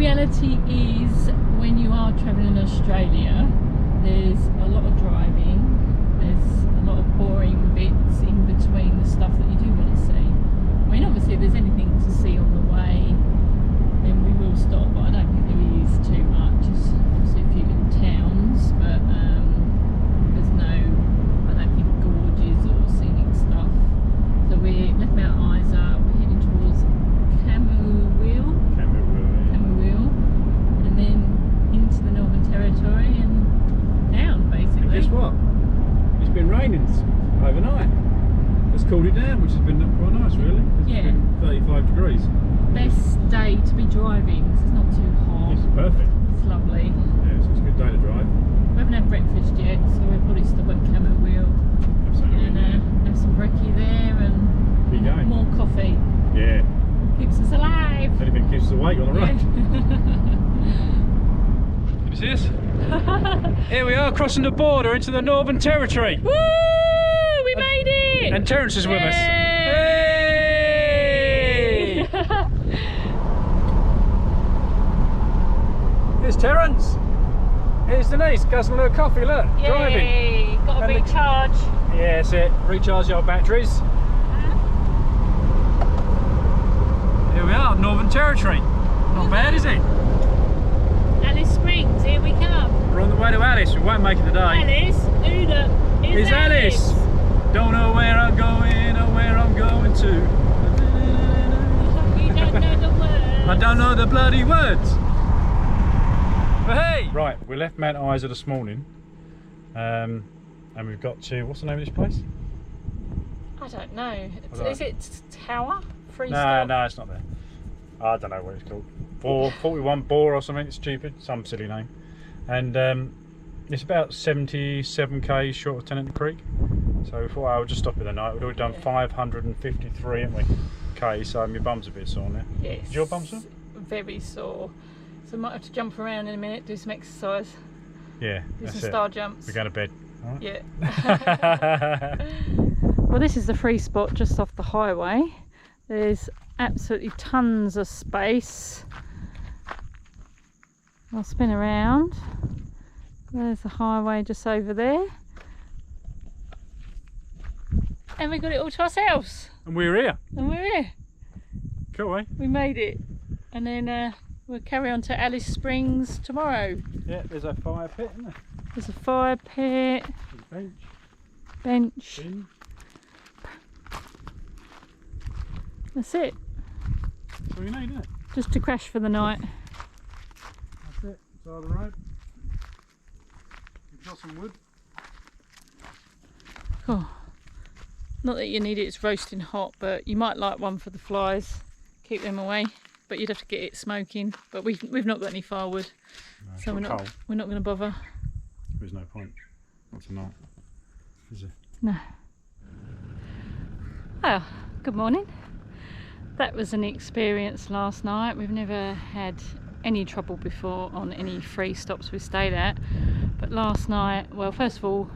reality is, when you are travelling in Australia, there's a lot of driving, there's a lot of boring bits in between the stuff that you do want to see. I mean, obviously if there's anything to see on the way, then we will stop, but I don't think there is too much. There's obviously a few little towns, but there's no, I don't think, gorges or scenic stuff. So we left Mount Isa, we're heading towards Camberwell, and then into the Northern Territory and down, basically. And guess what? It's been raining overnight. It's cooled it down, which has been quite nice, really. It's been 35 degrees. Best day to be driving because it's not too hot. It's perfect. It's lovely. Yeah, so it's a good day to drive. We haven't had breakfast yet, so we'll probably stop at Camberwell and have some brekkie there and more coffee. Yeah. Keeps us alive. Anything keeps us awake on the road. Can you see us? Here we are, crossing the border into the Northern Territory. Woo! We made it! And Terence is with us. Hey! Here's Terence. Here's Denise, guzzling her coffee, look. Yay! Driving. Got to recharge. Yeah, that's it. Recharge your batteries. Here we are, Northern Territory. Not bad, is it? Alice Springs, here we come. We're on the way to Alice. We won't make it today. Alice? Who the is Alice? Don't know where I'm going or where I'm going to. You don't know the words. I don't know the bloody words. But hey! Right, we left Mount Isa this morning. And we've got to, what's the name of this place? I don't know. Is it Tower? No, it's not there. I don't know what it's called. 41 Bore or something, it's stupid, some silly name. And it's about 77k short of Tennant Creek. So we thought I would just stop here the night. We'd already done 553, haven't we? K, so my bum's a bit sore now. Yes. Is your bum sore? Very sore. So I might have to jump around in a minute, do some exercise. Yeah, do that's some star jumps. We're going to bed. All right? Yeah. Well, this is the free spot just off the highway. There's absolutely tons of space. I'll spin around. There's the highway just over there. And we got it all to ourselves. And we're here. And we're here. Cool, eh? We made it. And then we'll carry on to Alice Springs tomorrow. Yeah, there's a fire pit, isn't there? There's a fire pit. There's a bench. Bin. That's it. That's all you need, isn't it? Just to crash for the night. That's it. Side of the road. We've got some wood. Oh, not that you need it, it's roasting hot, but you might like one for the flies. Keep them away. But you'd have to get it smoking. But we've not got any firewood, No, so we're not going to bother. There's no point. Not tonight, is there? No. Oh, good morning. That was an experience last night. We've never had any trouble before on any free stops we stayed at. But last night, well, first of all,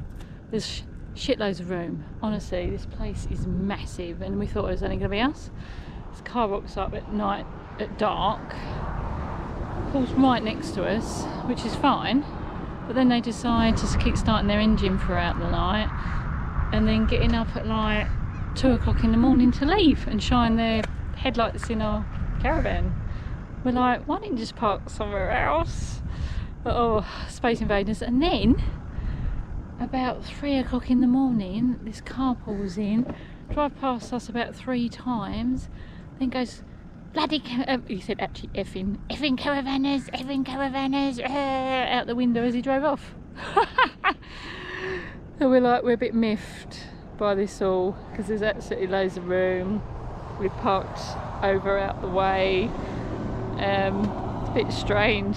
there's shitloads of room. Honestly, this place is massive, and we thought it was only going to be us. This car rocks up at night at dark, pulls right next to us, which is fine. But then they decide to keep starting their engine throughout the night, and then getting up at like 2 o'clock in the morning to leave and shine their headlights in our caravan. We're like, why didn't you just park somewhere else? But oh, Space Invaders. And then about 3 o'clock in the morning, this car pulls in, drive past us about 3 times, then goes, bloody he said actually effing caravanners, out the window as he drove off. And we're like, we're a bit miffed by this all, because there's absolutely loads of room. We've parked over out the way. It's a bit strange.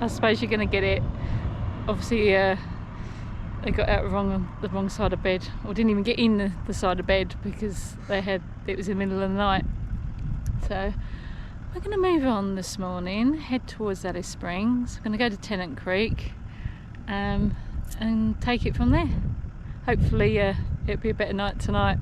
I suppose you're going to get it. Obviously they got out the wrong side of bed, or didn't even get in the side of bed because it was in the middle of the night. So we're going to move on this morning, head towards Alice Springs. We're going to go to Tennant Creek and take it from there. Hopefully it'll be a better night tonight.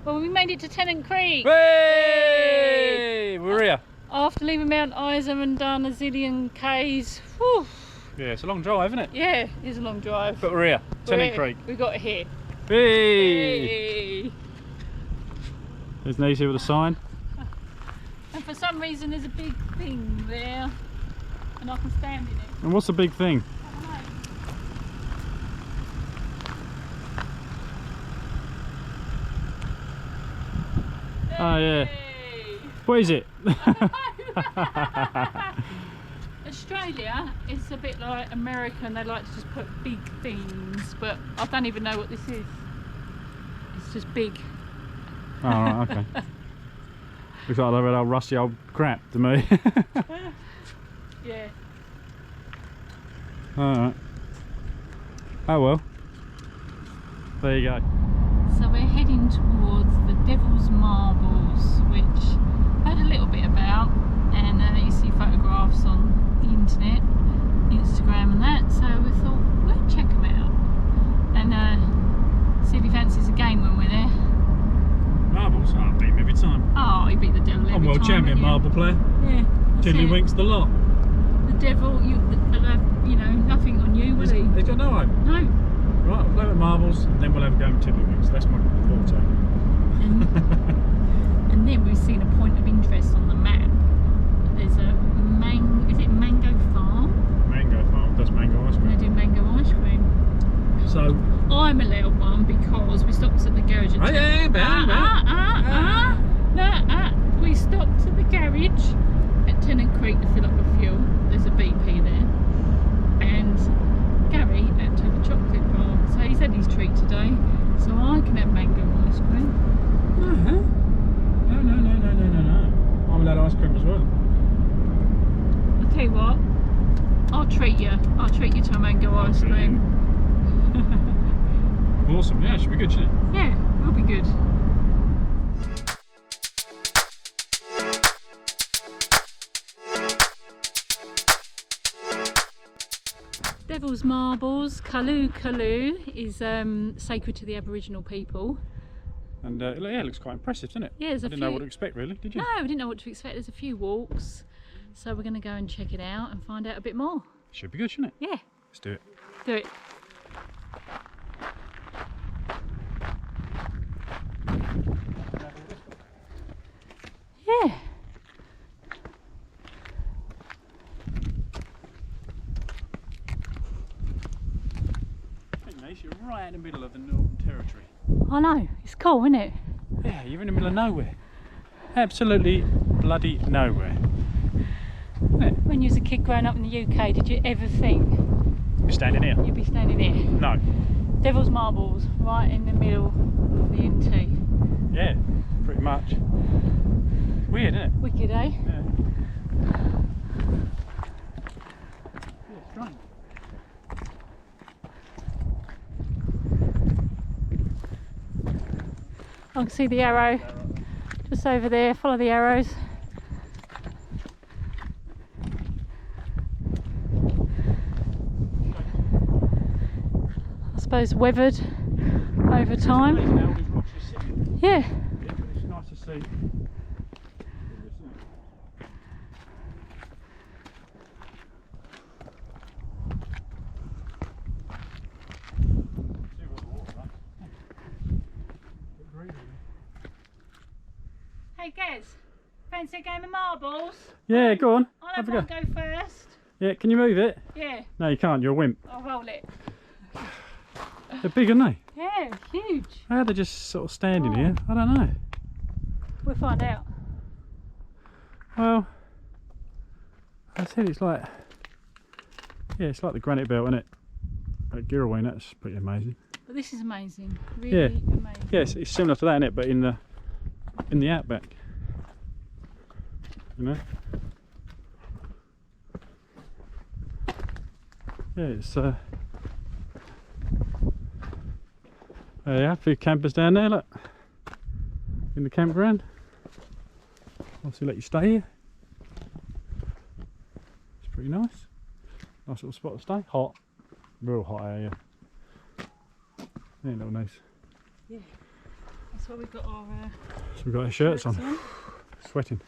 Well, we made it to Tennant Creek. Hey! We're here. After leaving Mount Isa and done a zillion Ks, whew, Yeah, it's a long drive, isn't it? yeah, it's a long drive. But we're here, Tennant Creek. We got here. Hey! Hey. There's Nisi with a sign. And for some reason there's a big thing there, and I can stand in it. And what's the big thing? I don't know. Oh yeah. Hey. What is it? Australia is a bit like America, and they like to just put big things, but I don't even know what this is. It's just big. Oh, right, okay. Looks like that old rusty old crap to me. Yeah. Alright. Oh well. There you go. So we're heading towards the Devil's Marbles, which I heard a little bit about, and you see photographs on the internet, Instagram and that, so we thought we'll check them out and see if he fancies a game when we're there. Marbles? Oh, I beat him every time. Oh, he beat the devil every time. I'm world champion marble player. Yeah. Tiddlywinks the lot. The devil, you know, nothing on you, will he? He's got no hope. No. Right, I'll play with marbles, and then we'll have a go with tiddlywinks. That's my forte. And then we've seen a point of interest on the map. There's a mango farm? Mango farm does mango ice They cream. do mango ice cream. So, I'm allowed one because we stopped at the garage at we stopped at the garage at Tennant Creek to fill up with fuel. There's a BP there. And Gary had to have a chocolate bar. So he's had his treat today. So I can have mango ice cream. no. I'm allowed ice cream as well. I'll tell you what, I'll treat you to a mango ice treat cream. Awesome, yeah, it should be good, shouldn't it? Yeah, it'll be good. Devil's Marbles, Karlu Karlu, is sacred to the Aboriginal people. And yeah, it looks quite impressive, doesn't it? Yeah, there's a Didn't few... know what to expect, really, did you? No, we didn't know what to expect. There's a few walks, so we're going to go and check it out and find out a bit more. Should be good, shouldn't it? Yeah. Let's do it. Do it. Yeah. I think, Nace, you're right in the middle of the Northern Territory. I know, it's cool, isn't it? Yeah, you're in the middle of nowhere. Absolutely bloody nowhere. Isn't it? When you was a kid growing up in the UK, did you ever think You're standing here. you'd be standing here? No. Devil's Marbles, right in the middle of the NT. Yeah, pretty much. Weird, isn't it? Wicked, eh? Yeah. Yeah, strange. I can see the arrow just over there. Follow the arrows. I suppose weathered over time. Yeah. Yeah, but it's nice to see. Hey Gaz, fancy a game of marbles? Yeah, go on. I'll Have have a one go. go first. Yeah, can you move it? Yeah, No, you can't. You're a wimp. I'll roll it. They're big, aren't they? Yeah, huge. How are they just sort of standing here? I don't know. We'll find out. Well, I said it's like, yeah, it's like the granite belt, isn't it? At Girraween, that's pretty amazing. But this is amazing. Really Yeah. amazing. Yeah, it's similar to that, isn't it? But in the outback. You know? Yeah, it's there you are, a few campers down there, look. In the campground. Obviously let you stay here. It's pretty nice. Nice little spot to stay. Hot. Real hot area. Ain't little nice. Yeah. That's why we've got our So we've got our shirts on. Sweating.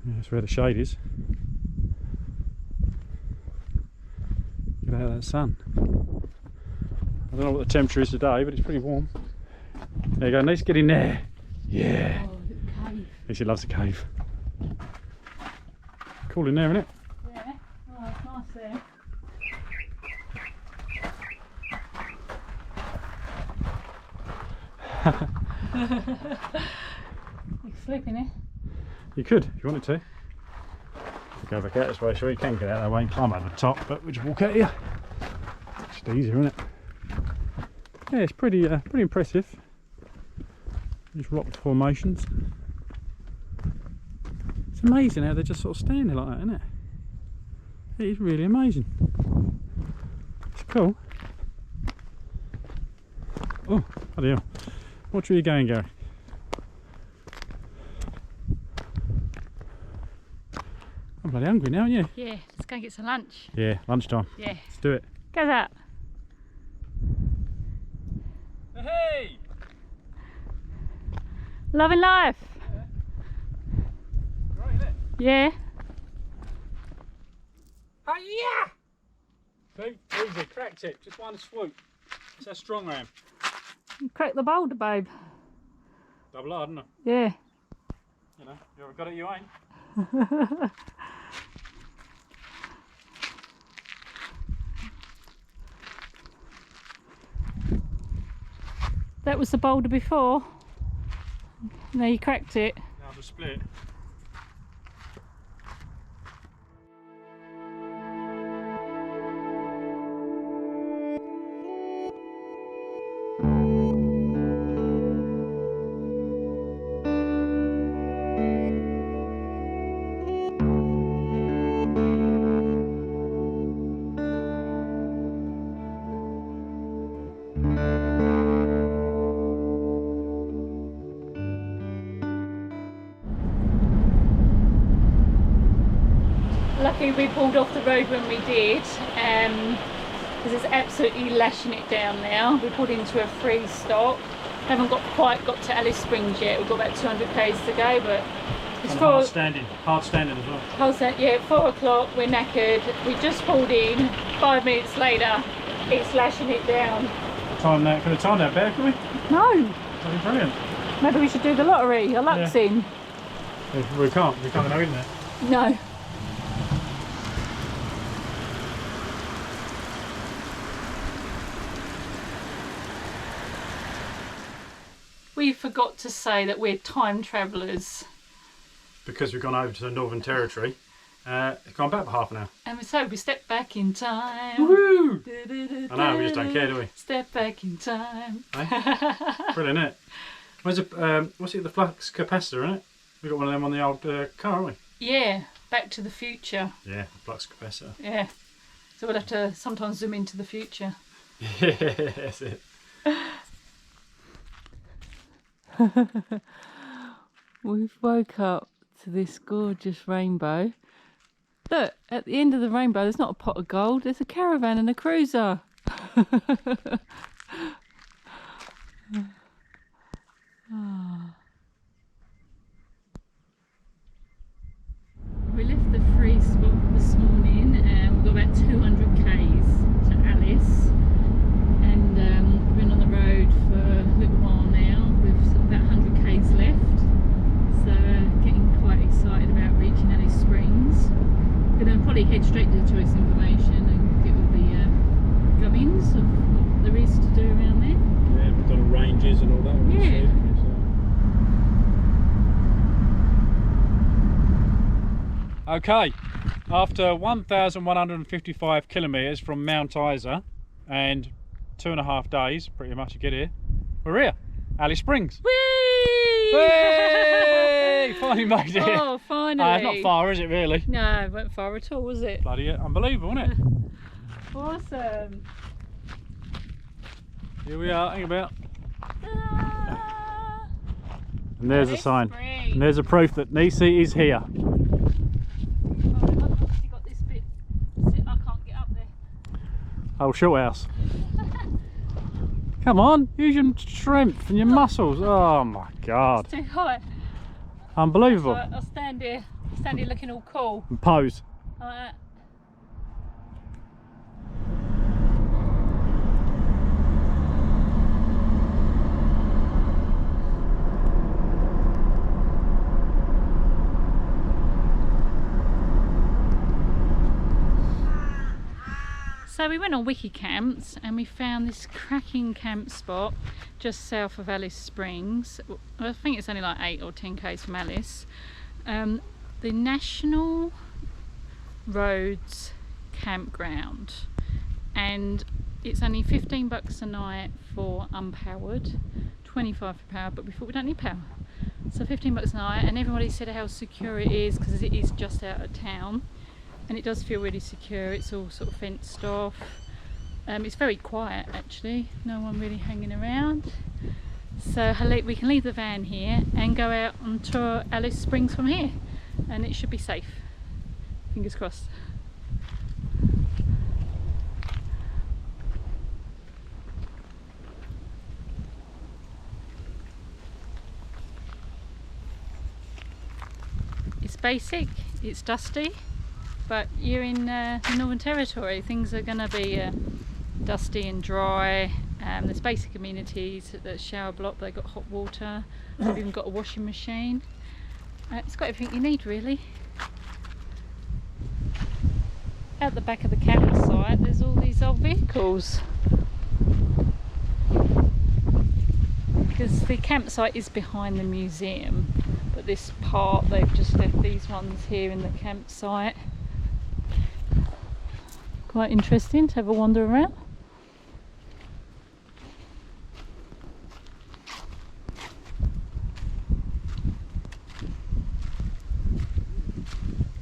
Yeah, that's where the shade is. Get out of that sun. I don't know what the temperature is today, but it's pretty warm. There you go, Nice, get in there. Yeah. Oh, the cave. She loves the cave. Cool in there, isn't it? Yeah. Oh, it's nice there. You can sleep in there. You could, if you wanted to. We'll go back out this way, so we can get out that way and climb over the top, but we'll just walk out here. It's just easier, isn't it? Yeah, it's pretty impressive. These rock formations. It's amazing how they're just sort of standing like that, isn't it? It is really amazing. It's cool. Oh, bloody hell. Watch where you're going, Gary. I'm bloody hungry now, aren't you? Yeah, let's go and get some lunch. Yeah, lunchtime. Yeah. Let's do it. Go that. Hey! Loving life. Yeah. Right, isn't it? Yeah. Oh yeah! See, easy, cracked it, just one swoop. That's how strong I am. Crack the boulder, babe. Double R, didn't I? Yeah. You know, you ever got it, you ain't. That was the boulder before. Now you cracked it. Now the split. Lucky we pulled off the road when we did, because it's absolutely lashing it down now. We pulled into a free stop. Haven't quite got to Alice Springs yet. We've got about 200 k's to go, but it's hard standing as well. Yeah, 4 o'clock. We're knackered. We just pulled in. 5 minutes later, it's lashing it down. Time that, could have timed that better, could we? No. That'd be brilliant. Maybe we should do the lottery. Our luck's in. We can't know, isn't it? No. We forgot to say that we're time travellers. Because we've gone over to the Northern Territory, gone back for half an hour. And so we step back in time. Woohoo! I know, we just don't care, do we? Step back in time. Eh? Brilliant, isn't it? Where's what's it, the flux capacitor, isn't it? We've got one of them on the old car, haven't we? Yeah, Back to the Future. Yeah, the flux capacitor. Yeah. So we'll have to sometimes zoom into the future. Yeah, that's it. We've woke up to this gorgeous rainbow. Look, at the end of the rainbow there's not a pot of gold, there's a caravan and a cruiser. We left the free spot this morning and we've got about 200 k's to Alice, and we've been on the road for a little while now with about 100 k's left, so getting quite excited about reaching Alice Springs. We're going to probably head straight to the choice information and get all the gubbins of what there is to do around there. Yeah, we've done ranges and all that. Yeah. Okay, after 1,155 kilometres from Mount Isa and 2.5 days, pretty much to get here, we're here, Alice Springs. Whee! Hey! Finally made it. Oh, finally. Not far, is it really? No, it wasn't far at all, was it? Bloody unbelievable, isn't it? Awesome. Here we are, hang about. Ta-da! And there's a Alice sign. Springs. And there's a proof that Nisi is here. I've obviously got this bit. I can't get up there. Oh, short house. Come on, use your strength and your muscles. Oh my God. It's too high. Unbelievable. Right, I'll stand here. Stand here looking all cool. And pose. Like that. So we went on Wiki Camps and we found this cracking camp spot just south of Alice Springs. I think it's only like 8 or 10 k's from Alice. The National Roads Campground, and it's only $15 a night for unpowered, 25 for power, but we thought we don't need power. So $15 a night, and everybody said how secure it is because it is just out of town. And it does feel really secure. It's all sort of fenced off. It's very quiet actually, no one really hanging around. So we can leave the van here and go out on tour Alice Springs from here, and it should be safe. Fingers crossed. It's basic, it's dusty. But you're in the Northern Territory, things are going to be dusty and dry. There's basic amenities, there's shower block, they've got hot water, they've even got a washing machine. It's got everything you need really. At the back of the campsite there's all these old vehicles. Because the campsite is behind the museum, but this part they've just left these ones here in the campsite. Quite interesting to have a wander around.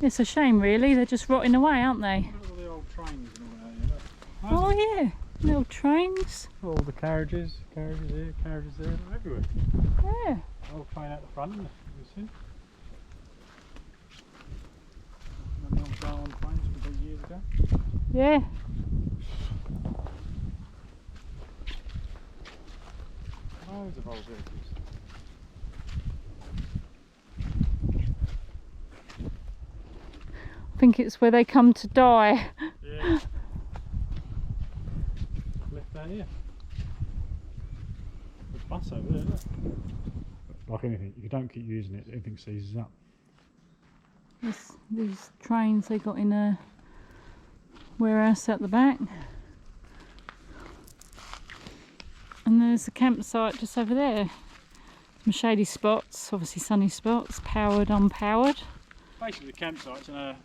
It's a shame really, they're just rotting away, aren't they? Look at all the old trains and all that, you know. Oh yeah, little trains. All the carriages here, carriages there, everywhere. Yeah. Old train out the front, isn't it? You see? The old Darwin trains from years ago. Yeah. Loads of old vehicles. I think it's where they come to die. Yeah. Left down here. There's a bus over there, look. Like anything, if you don't keep using it, everything seizes up. These trains they got in a warehouse at the back. And there's a campsite just over there. Some shady spots, obviously sunny spots, powered, unpowered. Basically the campsite's in a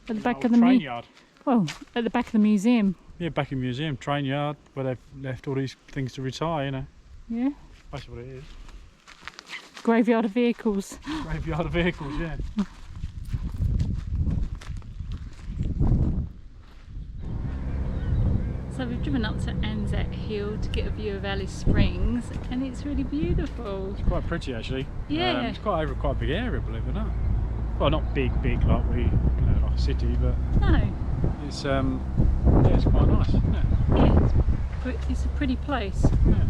At the back of the train yard. Well, at the back of the museum. Yeah, back in the museum, train yard, where they've left all these things to retire, you know. Yeah. That's what it is. Graveyard of vehicles. Graveyard of vehicles, yeah. So we've driven up to Anzac Hill to get a view of Alice Springs, and it's really beautiful. It's quite pretty actually. Yeah. It's quite over quite a big area, believe it or not. Well, not big like we, like a city, but No. it's yeah, it's quite nice, isn't it? Yeah, it's a pretty place. Yeah.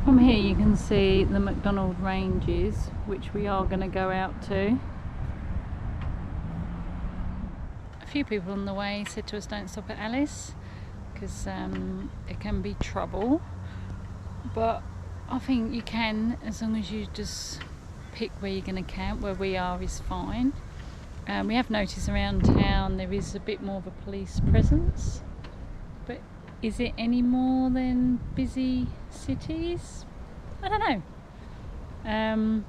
From here you can see the McDonald Ranges, which we are going to go out to. A few people on the way said to us don't stop at Alice because it can be trouble, but I think you can, as long as you just pick where you're going to camp. Where we are is fine. We have noticed around town there is a bit more of a police presence, but is it any more than busy cities? I don't know.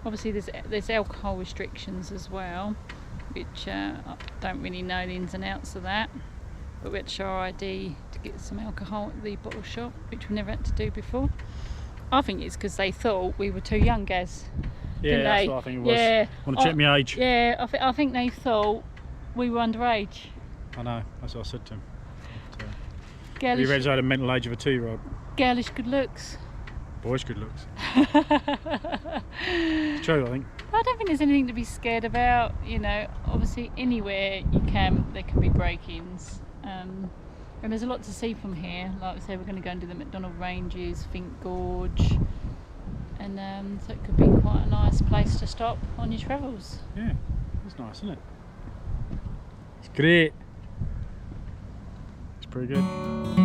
Obviously there's alcohol restrictions as well, which I don't really know the ins and outs of that, but we had to show our ID to get some alcohol at the bottle shop, which we never had to do before. I think it's because they thought we were too young, Gaz. Yeah, that's they? what I think it was. Yeah. Want to check my age? Yeah, I think they thought we were underage. I know, that's what I said to him. Girlish, He read I had a mental age of a 2-year-old. girlish good looks. Boys good looks. It's true, I think. I don't think there's anything to be scared about. You know, obviously anywhere you camp there can be break-ins. And there's a lot to see from here. Like I said, we're going to go and do the McDonald Ranges, Fink Gorge, and so it could be quite a nice place to stop on your travels. Yeah, it's nice, isn't it? It's great. It's pretty good.